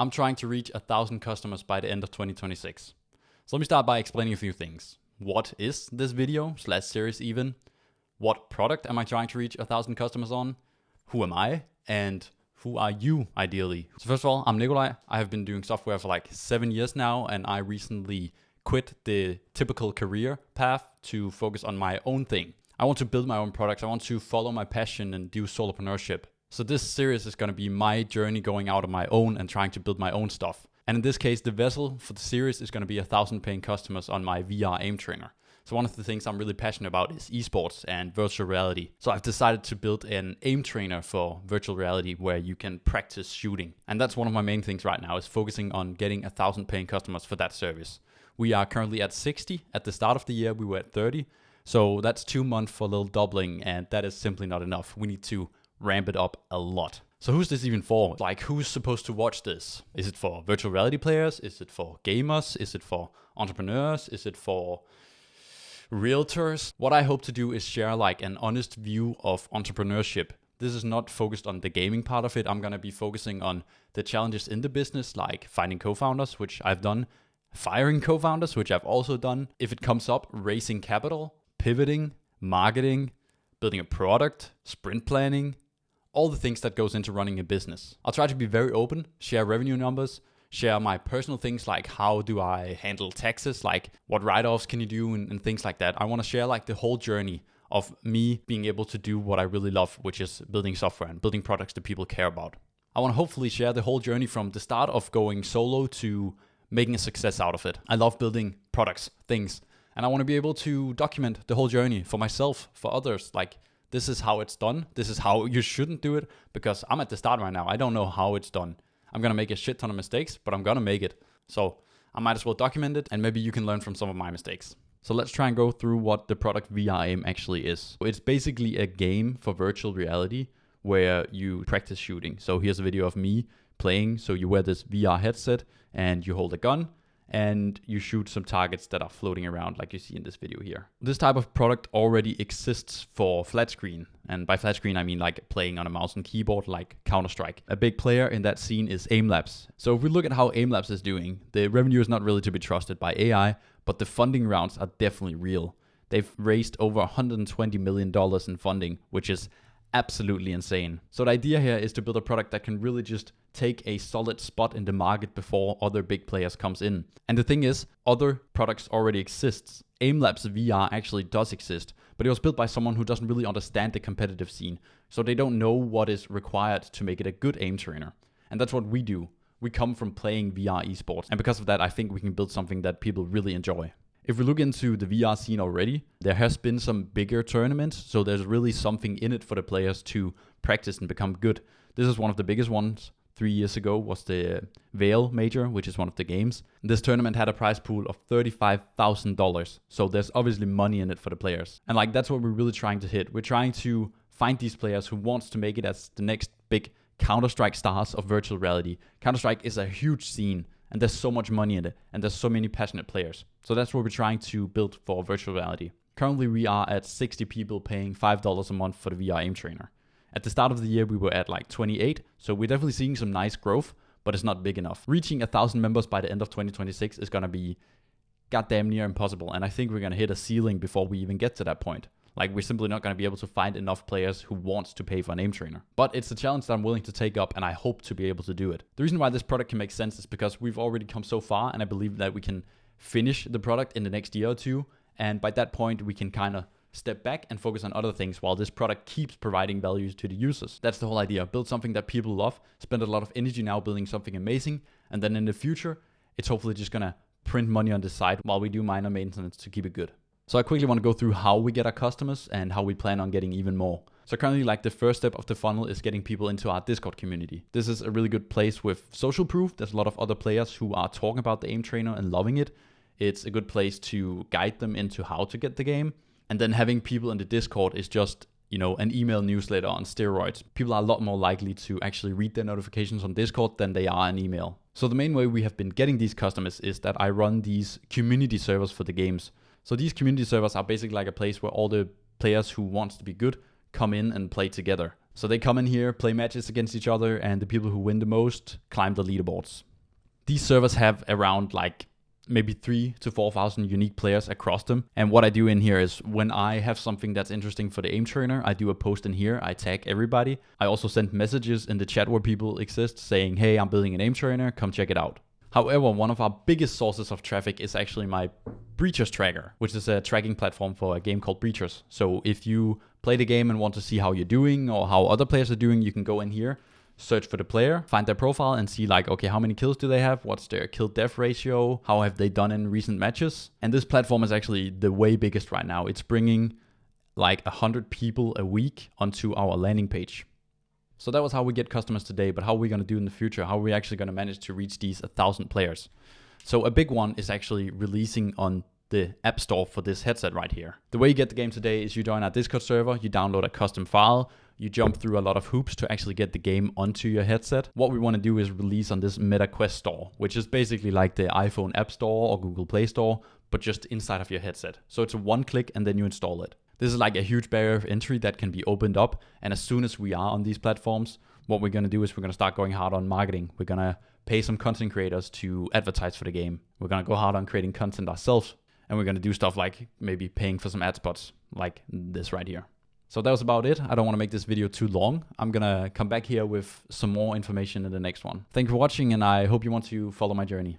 I'm trying to reach 1,000 customers by the end of 2026. So let me start by explaining a few things. What is this video / series even? What product am I trying to reach 1,000 customers on? Who am I? And who are you ideally? So first of all, I'm Nikolai. I have been doing software for like 7 years now, and I recently quit the typical career path to focus on my own thing. I want to build my own products. I want to follow my passion and do solopreneurship. So this series is going to be my journey going out on my own and trying to build my own stuff. And in this case, the vessel for the series is going to be 1,000 paying customers on my VR aim trainer. So one of the things I'm really passionate about is esports and virtual reality. So I've decided to build an aim trainer for virtual reality where you can practice shooting. And that's one of my main things right now, is focusing on getting 1,000 paying customers for that service. We are currently at 60. At the start of the year, we were at 30. So that's 2 months for a little doubling, and that is simply not enough. We need to ramp it up a lot. So who's this even for? Like, who's supposed to watch this? Is it for virtual reality players? Is it for gamers? Is it for entrepreneurs? Is it for realtors? What I hope to do is share like an honest view of entrepreneurship. This is not focused on the gaming part of it. I'm going to be focusing on the challenges in the business, like finding co-founders, which I've done, firing co-founders, which I've also done. If it comes up, raising capital, pivoting, marketing, building a product, sprint planning, all the things that goes into running a business. I'll try to be very open, share revenue numbers, share my personal things like how do I handle taxes, like what write-offs can you do and things like that. I want to share like the whole journey of me being able to do what I really love, which is building software and building products that people care about. I want to hopefully share the whole journey from the start of going solo to making a success out of it. I love building products, things, and I want to be able to document the whole journey for myself, for others. Like, this is how it's done. This is how you shouldn't do it, because I'm at the start right now. I don't know how it's done. I'm going to make a shit ton of mistakes, but I'm going to make it. So I might as well document it, and maybe you can learn from some of my mistakes. So let's try and go through what the product VR Aim actually is. It's basically a game for virtual reality where you practice shooting. So here's a video of me playing. So you wear this VR headset and you hold a gun and you shoot some targets that are floating around like you see in this video here. This type of product already exists for flat screen. And by flat screen, I mean like playing on a mouse and keyboard like Counter-Strike. A big player in that scene is AimLabs. So if we look at how AimLabs is doing, the revenue is not really to be trusted by AI, but the funding rounds are definitely real. They've raised over $120 million in funding, which is absolutely insane. So the idea here is to build a product that can really just take a solid spot in the market before other big players comes in. And the thing is, other products already exist. AimLabs VR actually does exist, but it was built by someone who doesn't really understand the competitive scene. So they don't know what is required to make it a good aim trainer. And that's what we do. We come from playing VR esports. And because of that, I think we can build something that people really enjoy. If we look into the VR scene already, there has been some bigger tournaments, so there's really something in it for the players to practice and become good. This is one of the biggest ones. 3 years ago was the Veil Major, which is one of the games. This tournament had a prize pool of $35,000, so there's obviously money in it for the players. And like, that's what we're really trying to hit. We're trying to find these players who wants to make it as the next big Counter-Strike stars of virtual reality. Counter-Strike is a huge scene, and there's so much money in it, and there's so many passionate players. So that's what we're trying to build for virtual reality. Currently, we are at 60 people paying $5 a month for the VR aim trainer. At the start of the year, we were at like 28, so we're definitely seeing some nice growth, but it's not big enough. Reaching 1,000 members by the end of 2026 is going to be goddamn near impossible, and I think we're going to hit a ceiling before we even get to that point. Like, we're simply not going to be able to find enough players who wants to pay for an aim trainer. But it's a challenge that I'm willing to take up, and I hope to be able to do it. The reason why this product can make sense is because we've already come so far, and I believe that we can finish the product in the next year or two, and by that point, we can kind of step back and focus on other things while this product keeps providing value to the users. That's the whole idea. Build something that people love, spend a lot of energy now building something amazing, and then in the future, it's hopefully just going to print money on the side while we do minor maintenance to keep it good. So I quickly want to go through how we get our customers and how we plan on getting even more. So currently, like, the first step of the funnel is getting people into our Discord community. This is a really good place with social proof. There's a lot of other players who are talking about the aim trainer and loving it. It's a good place to guide them into how to get the game. And then having people in the Discord is just, an email newsletter on steroids. People are a lot more likely to actually read their notifications on Discord than they are in email. So the main way we have been getting these customers is that I run these community servers for the games. So these community servers are basically like a place where all the players who wants to be good come in and play together. So they come in here, play matches against each other, and the people who win the most climb the leaderboards. These servers have around like maybe 3,000 to 4,000 unique players across them. And what I do in here is when I have something that's interesting for the aim trainer, I do a post in here, I tag everybody. I also send messages in the chat where people exist saying, hey, I'm building an aim trainer, come check it out. However, one of our biggest sources of traffic is actually my Breachers tracker, which is a tracking platform for a game called Breachers. So if you play the game and want to see how you're doing or how other players are doing, you can go in here, search for the player, find their profile and see like, okay, how many kills do they have? What's their kill death ratio? How have they done in recent matches? And this platform is actually the way biggest right now. It's bringing like 100 people a week onto our landing page. So that was how we get customers today, but how are we going to do in the future? How are we actually going to manage to reach these 1,000 players? So a big one is actually releasing on the app store for this headset right here. The way you get the game today is you join our Discord server, you download a custom file, you jump through a lot of hoops to actually get the game onto your headset. What we want to do is release on this Meta Quest store, which is basically like the iPhone App Store or Google Play Store, but just inside of your headset. So it's a one click and then you install it. This is like a huge barrier of entry that can be opened up. And as soon as we are on these platforms, what we're going to do is we're going to start going hard on marketing. We're going to pay some content creators to advertise for the game. We're going to go hard on creating content ourselves. And we're going to do stuff like maybe paying for some ad spots like this right here. So that was about it. I don't want to make this video too long. I'm going to come back here with some more information in the next one. Thank you for watching and I hope you want to follow my journey.